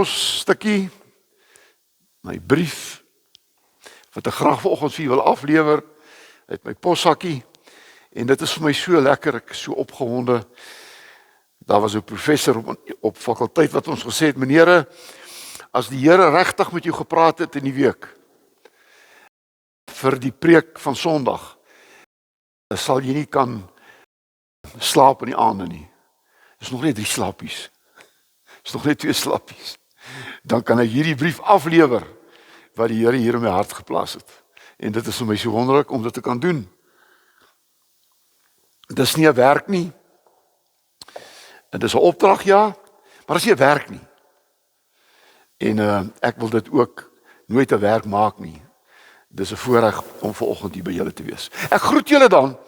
posstukkie, my brief, wat ek graag vanoggend vir u wil aflewer, uit my possakkie, en dit is vir my so lekker, ek is so opgewonde. Daar was 'n professor op fakulteit wat ons gesê het, meneere, as die Here regtig met jou gepraat het in die week, vir die preek van Sondag, dan sal jy nie kan slaap in die aande nie. Dis nog net 3 slappies. Dis nog net 2 slappies. Dan kan ek hierdie brief aflewer, wat die Here hier in my hart geplaas het. En dit is vir my so wonderlik om dit te kan doen. Dit is nie 'n werk nie. Dit is 'n opdrag, ja, maar dit is nie 'n werk nie. En ek wil dit ook nooit 'n werk maak nie. Dis 'n voorreg om vanoggend hier by julle te wees. Ek groet julle dan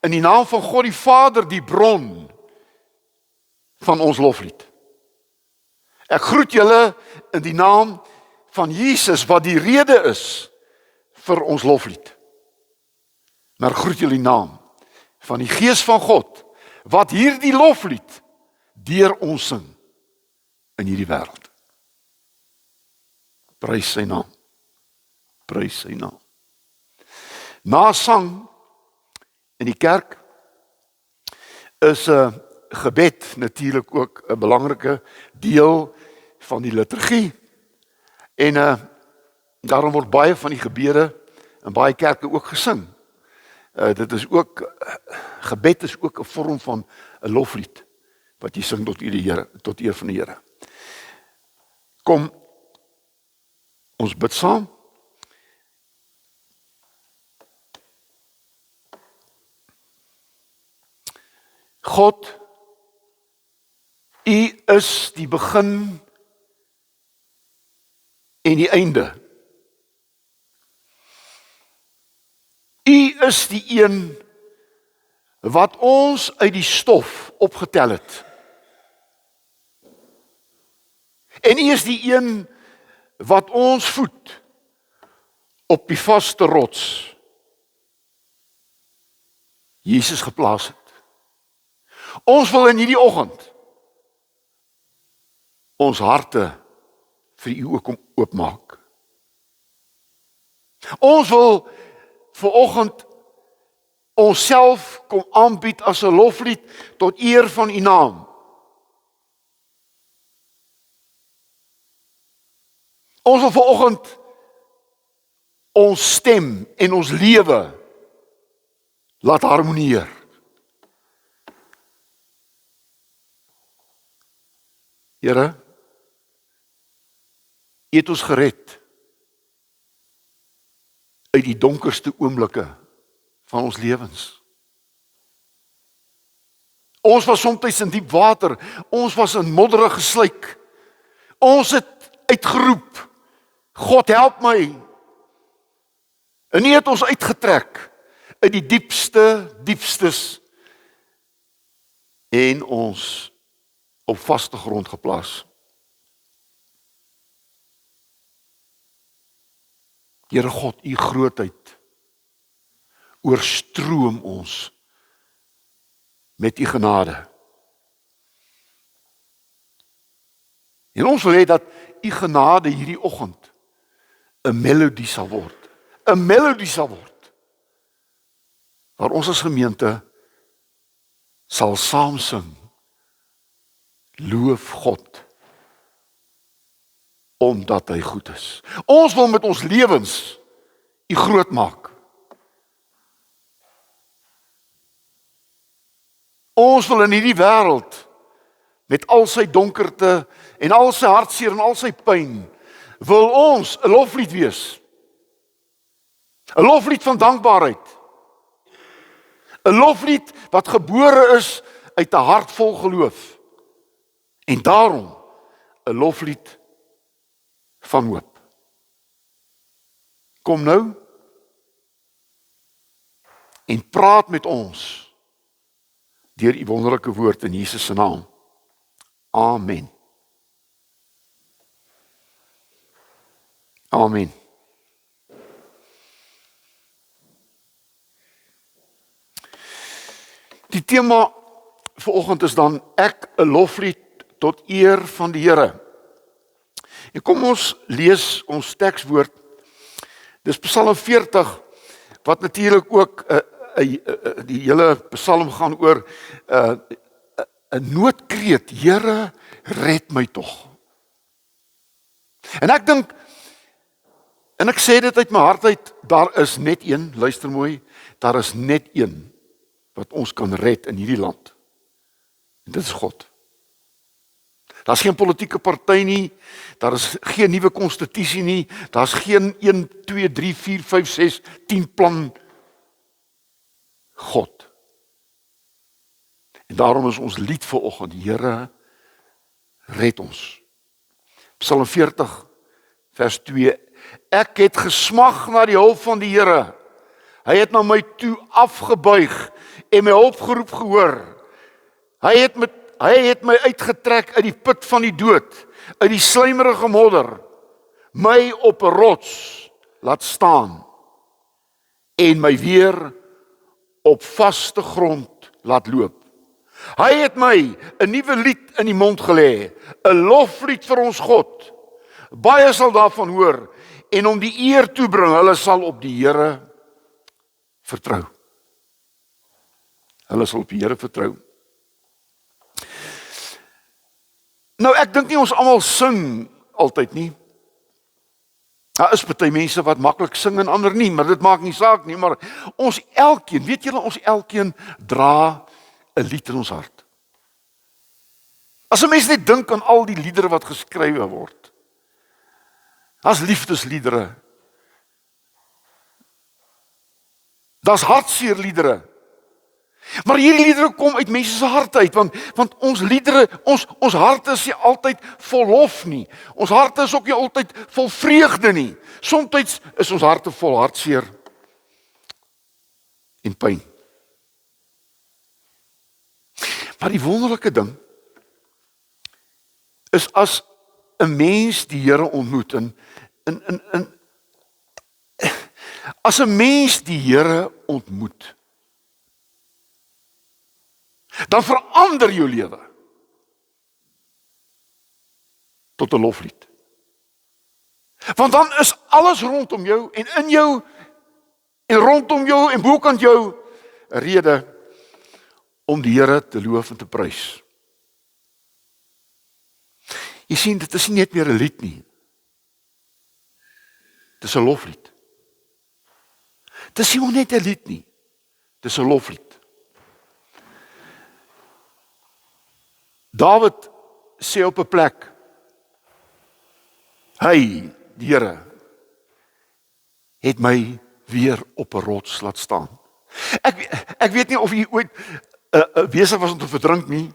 in die naam van God die Vader, die bron van ons loflied. Ek groet julle in die naam van Jesus, wat die rede is vir ons loflied. Maar groet julle in die naam van die Gees van God, wat hierdie loflied deur ons sing in hierdie wêreld. Prys sy naam. Prys sy naam. Na sang in die kerk is 'n gebed natuurlik ook 'n belangrike deel van die liturgie. En daarom word baie van die gebede in baie kerke ook gesing. Dit is ook, gebed is ook 'n vorm van 'n loflied, wat jy sing tot die Here, tot eer van die Here. Kom, ons bid saam. God, U is die begin en die einde. U is die een wat ons uit die stof opgetel het. En U is die een wat ons voed op die vaste rots, Jesus geplaas het. Ons wil in hierdie oggend ons harte vir U ook oopmaak. Ons wil vanoggend onsself kom aanbied as 'n loflied tot eer van U naam. Ons wil vanoggend ons stem en ons lewe laat harmonieer. Here, U het ons gered uit die donkerste oomblikke van ons lewens. Ons was soms in diep water, ons was in modderige sluik. Ons het uitgeroep, God help my. En U het ons uitgetrek uit die diepstes en ons op vaste grond geplaas. Here God, U grootheid oorstroom ons met U genade. En ons wil hê dat U genade hierdie oggend 'n melodie sal word. 'n Melodie sal word, waar ons as gemeente sal saam sing. Loof God, omdat hy goed is. Ons wil met ons lewens U groot maak. Ons wil in hierdie wêreld, met al sy donkerte en al sy hartseer en al sy pyn, wil ons 'n loflied wees. 'n Loflied van dankbaarheid. 'n Loflied wat gebore is uit 'n hart vol geloof. En daarom 'n loflied van hoop. Kom nou en praat met ons deur U wonderlike woord in Jesus se naam. Amen. Amen. Die tema vanoggend is dan ek 'n loflied tot eer van die Here. En kom ons lees ons tekswoord. Dis Psalm 40 wat natuurlik ook die hele Psalm gaan oor 'n noodkreet. Here, red my tog. En ek dink en ek sê dit uit my hart uit, daar is net een, luister mooi, daar is net een wat ons kan red in hierdie land. En dit is God. Daar's geen politieke party nie, daar is geen nuwe konstitusie nie, daar's geen 1, 2, 3, 4, 5, 6, 10 plan. God. En daarom is ons lied vanoggend, Here, red ons. Psalm 40 vers 2. Ek het gesmag na die hulp van die Here. Hy het na my toe afgebuig en my hulp geroep gehoor. Hy het my uitgetrek uit die put van die dood, uit die slijmerige modder, my op 'n rots laat staan en my weer op vaste grond laat loop. Hy het my 'n nuwe lied in die mond gelê, 'n loflied vir ons God. Baie sal daarvan hoor en hom die eer toebring. Hulle sal op die Here vertrou. Hulle sal op die Here vertrou. Nou ek dink nie ons almal sing altyd nie. Daar is baie mense wat maklik sing en ander nie, maar dit maak nie saak nie, maar ons elkeen, weet julle, ons elkeen dra 'n lied in ons hart. As 'n mens net dink aan al die liedere wat geskrywe word. Daar's liefdesliedere. Daar's hartseer liedere. Maar hierdie liedere kom uit mense se harte uit, want ons liedere, ons harte is nie altyd vol lof nie. Ons harte is ook nie altyd vol vreugde nie. Soms is ons harte vol hartseer en pyn. Maar die wonderlike ding is as 'n mens die Here ontmoet as 'n mens die Here ontmoet, dan verander jou lewe tot 'n loflied. Want dan is alles rondom jou en in jou en rondom jou en bokant jou 'n rede om die Here te loof en te prys. Jy sien, dit is nie net meer 'n lied nie. Dit is 'n loflied. Dit is nie net 'n lied nie. Dit is 'n loflied. Dawid sê op 'n plek, hy, die Here, het my weer op 'n rots laat staan. Ek weet nie of jy ooit besig was om te verdrink nie.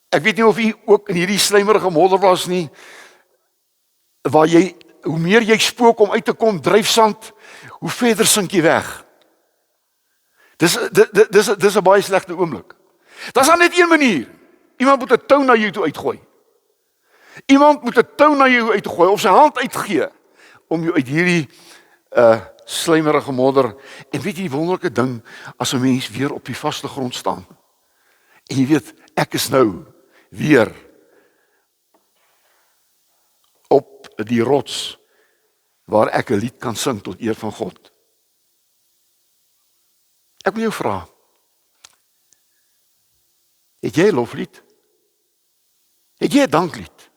Ek weet nie of jy ook in hierdie slijmerige modder was nie, waar jy, hoe meer jy spook om uit te kom, dryfsand, hoe verder sink jy weg. Dis 'n baie slegte oomblik. Daar's dan net een manier. Iemand moet 'n tou na jou toe uitgooi. Iemand moet 'n tou na jou uitgooi of sy hand uitgee om jou uit hierdie slijmerige modder. En weet jy die wonderlike ding, as 'n mens weer op die vaste grond staan. En jy weet, ek is nou weer op die rots waar ek 'n lied kan sing tot eer van God. Ek wil jou vra, het jy 'n loflied? Het jy 'n danklied?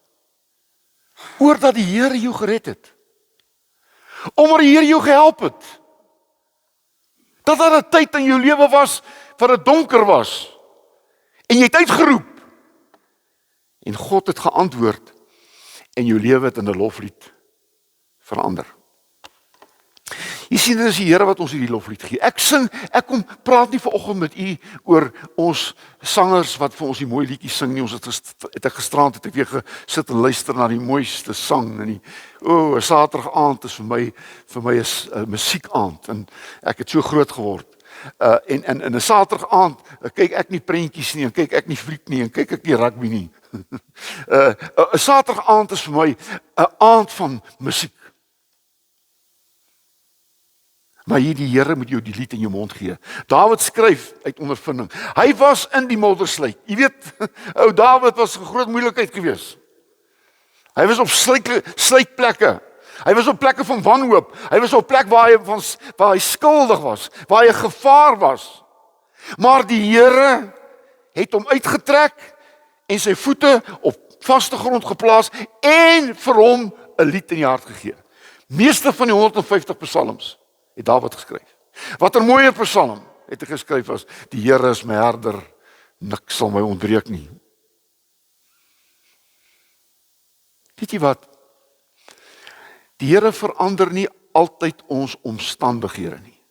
Oor dat die Here jou gered het. Omdat die Here jou gehelp het. Dat daar 'n tyd in jou lewe was waar dit donker was. En jy het uitgeroep. En God het geantwoord en jou lewe het in 'n loflied verander. Jy sien, dit is die Here wat ons hierdie loflied gee. Ek kom praat nie vanoggend met u oor ons sangers wat vir ons die mooi liedjies sing nie. Ons het 'n gisteraand het ek weer gesit en luister na die mooiste sang en 'n Saterdag aand is vir my is 'n musiekaand en ek het so groot geword. En 'n Saterdag aand kyk ek nie prentjies nie en kyk ek nie fliek nie en kyk ek nie rugby nie. 'n Saterdag aand is vir my 'n aand van musiek. Maar hier die Here moet jou die lied in jou mond gee. Dawid skryf uit ondervinding. Hy was in die moddersluit. Jy weet, ou Dawid was 'n groot moeilikheid geweest. Hy was op sluitplekke. Hy was op plekke van wanhoop. Hy was op plek waar hy skuldig was, waar hy 'n gevaar was. Maar die Here het hom uitgetrek en sy voete op vaste grond geplaas en vir hom 'n lied in die hart gegee. Meeste van die 150 psalms het Dawid geskryf. Wat 'n mooier psalm het hy geskryf as: Die Here is my herder, niks sal my ontbreek nie. Weet jy wat? Die Here verander nie altyd ons omstandighede nie.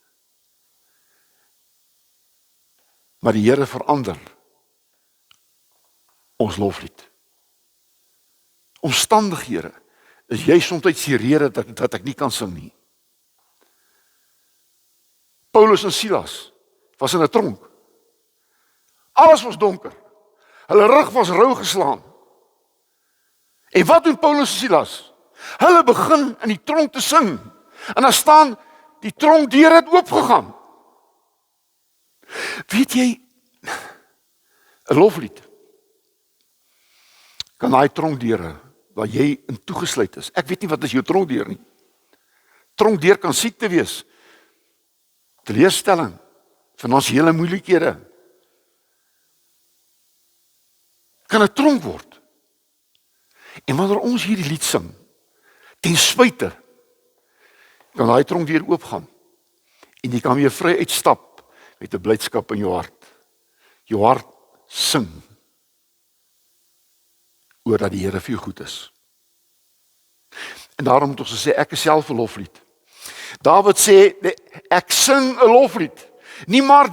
Maar die Here verander ons loflied. Omstandighede is jy soms die rede dat ek nie kan sing nie. Paulus en Silas was in 'n tronk. Alles was donker. Hulle rug was rou geslaan. En wat doen Paulus en Silas? Hulle begin in die tronk te sing. En dan staan die tronkdeur het oopgegaan. Weet jy, 'n loflied kan daai tronkdeure waar jy in toegesluit is. Ek weet nie wat is jou tronkdeur nie. Tronkdeur kan siekte wees, teleurstelling, finansiële moeilikhede. Kan 'n tronk word. En wanneer ons hierdie lied sing, ten spyte, kan daai tronkdeur oopgaan en jy kan weer vry uitstap met 'n blydskap in jou hart. Jou hart sing oor dat die Here vir jou goed is. En daarom moet ons sê, ek is self 'n loflied. Dawid sê, ek sing 'n loflied. Nie maar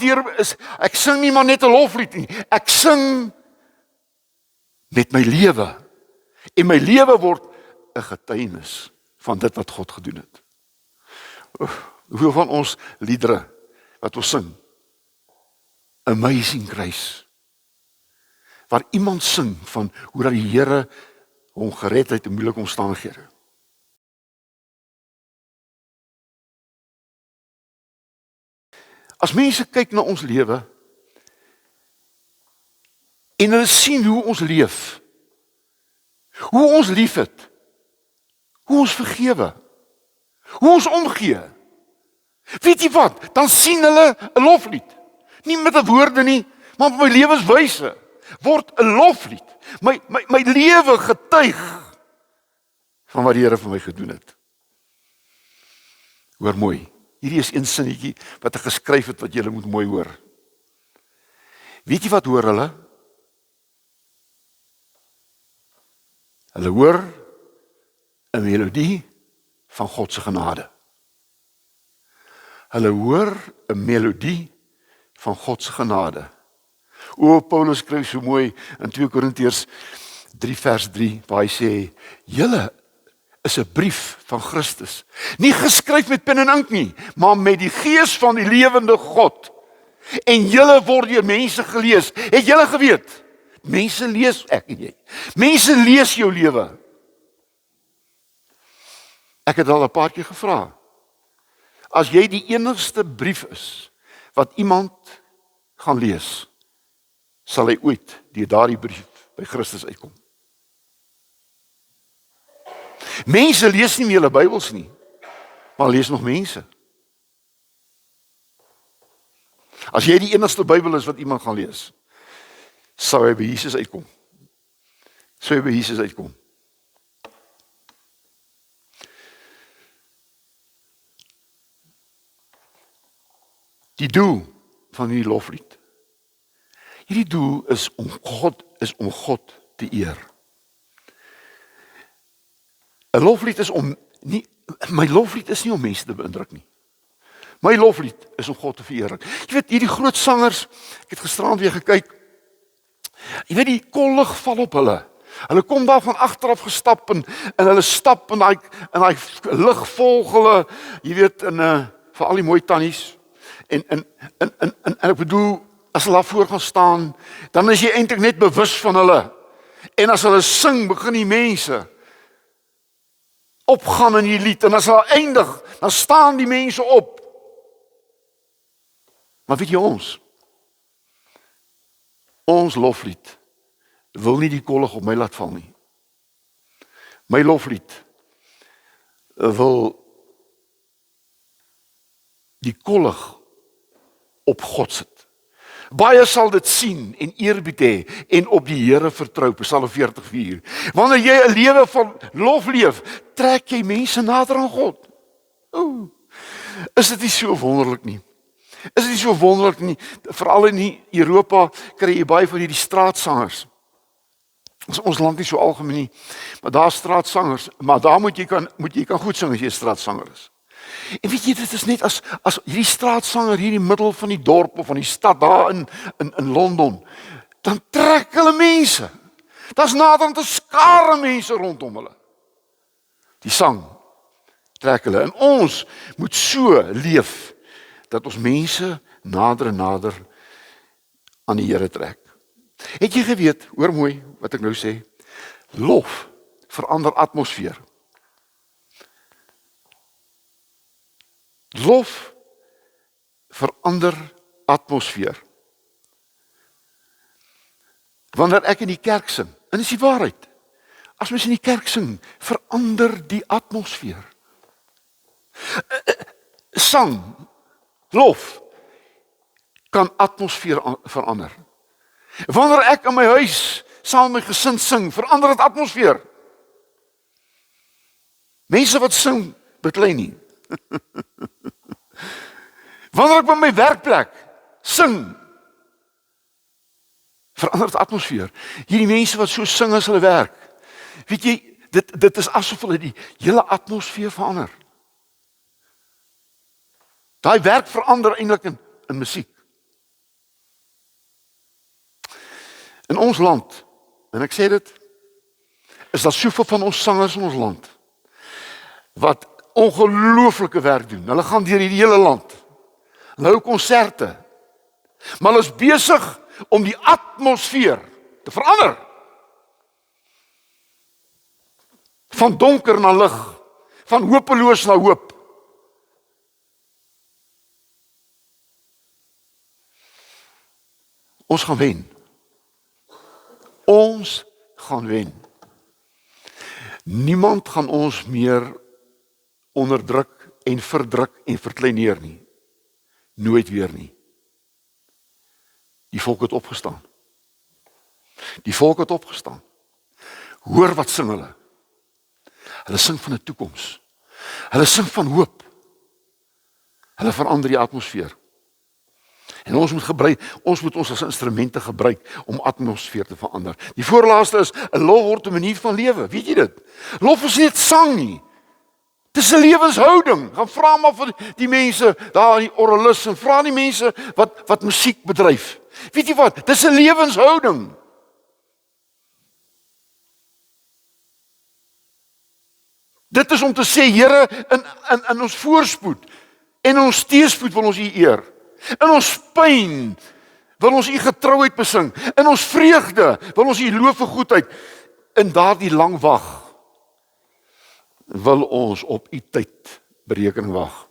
ek sing nie maar net 'n loflied nie. Ek sing met my lewe. En my lewe word 'n getuienis van dit wat God gedoen het. Hoeveel van ons liedere wat ons sing? Amazing Grace. Waar iemand sing van hoe dat die Here hom gered het in moeilike omstandighede. As mense kyk na ons lewe en hulle sien hoe ons leef, hoe ons liefhet, hoe ons vergewe, hoe ons omgee, weet jy wat? Dan sien hulle 'n loflied. Nie met 'n woorde nie, maar met my lewenswyse word 'n loflied. My lewe getuig van wat die Here vir my gedoen het. Hoor mooi. Hierdie is een sinnetjie wat ek geskryf het wat julle moet mooi hoor. Weet jy wat hoor hulle? Hulle hoor 'n melodie van God se genade. Hulle hoor 'n melodie van God se genade. Paulus skryf so mooi in 2 Korintiërs 3 vers 3 waar hy sê, julle is 'n brief van Christus, nie geskryf met pen en ink nie, maar met die gees van die lewende God. En julle word deur mense gelees. Het julle geweet? Mense lees, ek en jy. Mense lees jou lewe. Ek het al 'n paar keer gevra. As jy die enigste brief is wat iemand gaan lees, sal hy ooit deur daardie brief by Christus uitkom. Mense lees nie meer hulle Bybels nie, maar lees nog mense. As jy die enigste Bybel is wat iemand gaan lees, sou hy by Jesus uitkom. Sou hy by Jesus uitkom. Die doel van hierdie loflied. Hierdie doel is om God te eer. 'n Loflied is my loflied is nie om mense te beïndruk nie. My loflied is om God te vereer. Jy weet, hierdie groot sangers, ek het gisterand weer gekyk. Jy weet, die kollig val op hulle. Hulle kom daar van agteraf gestap en hulle stap in daai lig volg hulle, jy weet, vir al die mooi tannies. En ek bedoel, as hulle daar voor gaan staan, dan is jy eintlik net bewus van hulle. En as hulle sing, begin die mense opgaan in die lied. En as hulle eindig, dan staan die mense op. Maar weet jy ons loflied wil nie die kollig op my laat val nie. My loflied wil die kollig op God sit. Baie sal dit sien en eerbied hê en op die Here vertrou, Psalm 40:4. Wanneer jy 'n lewe van lof leef, trek jy mense nader aan God. O, is dit nie so wonderlik nie? Is dit nie so wonderlik nie? Veral in Europa kry jy baie van hierdie straatsangers. Ons land nie so algemeen nie, maar daar straatsangers, maar daar moet jy kan goed sing as jy 'n straatsanger is. En weet jy, dit is net as hierdie straatsanger hier in die middel van die dorp of van die stad daar in Londen, dan trek hulle mense. Daar's naderhand 'n skare mense rondom hulle. Die sang trek hulle. En ons moet so leef dat ons mense nader en nader aan die Here trek. Het jy geweet, hoor mooi wat ek nou sê, lof verander atmosfeer. Lof verander atmosfeer. Wanneer ek in die kerk sing, en dis die waarheid, as mens in die kerk sing, verander die atmosfeer. Sang, lof, kan atmosfeer verander. Wanneer ek in my huis saam met my gesin sing, verander dit atmosfeer. Mense wat sing, beklei nie. Wanneer ek by my werkplek sing, verander dit atmosfeer. Hierdie mense wat so sing as hulle werk, weet jy, dit is asof hulle die hele atmosfeer verander. Daai werk verander eintlik in musiek. In ons land, en ek sê dit, is daar soveel van ons sangers in ons land wat ongelooflike werk doen. Hulle gaan deur hierdie hele land. Hulle hou konserte. Maar hulle is besig om die atmosfeer te verander. Van donker na lig, van hopeloos na hoop. Ons gaan wen. Ons gaan wen. Niemand gaan ons meer onderdruk en verdruk en verkleineer nie. Nooit weer nie. Die volk het opgestaan. Die volk het opgestaan. Hoor wat sing hulle. Hulle sing van 'n toekoms. Hulle sing van hoop. Hulle verander die atmosfeer. En ons moet ons as instrumente gebruik om atmosfeer te verander. Die voorlaaste is 'n lof word 'n manier van lewe. Weet jy dit? Lof is nie net sang nie. Dis 'n lewenshouding. Gaan vra maar vir die mense daar in die orrelis en vra die mense wat musiek bedryf. Weet jy wat? Dis 'n lewenshouding. Dit is om te sê, Here, in ons voorspoed en ons teëspoed wil ons U eer. In ons pyn wil ons U getrouheid besing. In ons vreugde wil ons U loof vir goedheid. In daardie lang wag wil ons op U tyd berekening wag.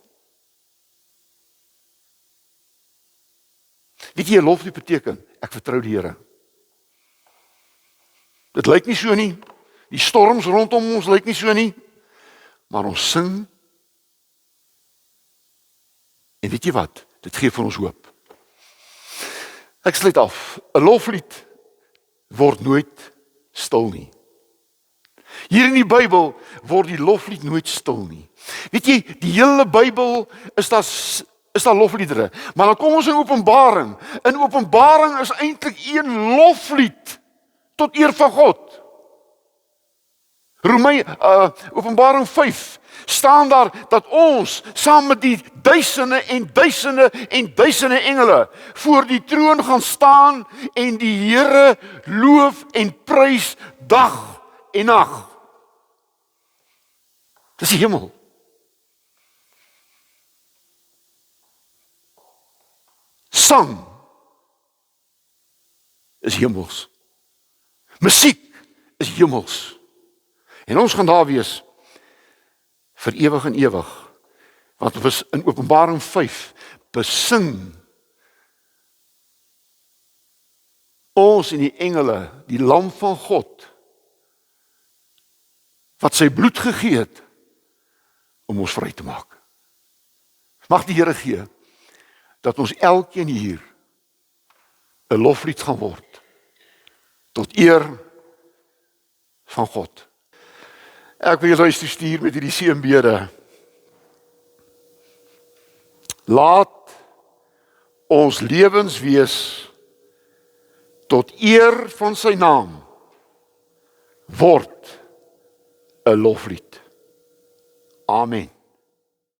Weet jy, lof dit beteken, ek vertrou die Here. Dit lyk nie so nie. Die storms rondom ons lyk nie so nie. Maar ons sing. En weet jy wat? Dit gee vir ons hoop. Ek sluit af. 'n Loflied word nooit stil nie. Hier in die Bybel word die loflied nooit stil nie. Weet jy, die hele Bybel is daar lofliedere. Maar dan kom ons in Openbaring. In Openbaring is eintlik een loflied tot eer van God. Openbaring 5 staan daar dat ons saam met die duisende en duisende en duisende engele voor die troon gaan staan en die Here loof en prys dag en nag. Dis die hemel. Sang is hemels. Musiek is hemels. En ons gaan daar wees vir ewig en ewig. Want ons in Openbaring 5 besing ons en die engele, die lam van God, wat sy bloed gegee het om ons vry te maak. Mag die Here gee dat ons elkeen hier 'n loflied gaan word tot eer van God. Ek wil julle stuur met hierdie seënbede. Laat ons lewens wees tot eer van sy naam word 'n loflied. Amen.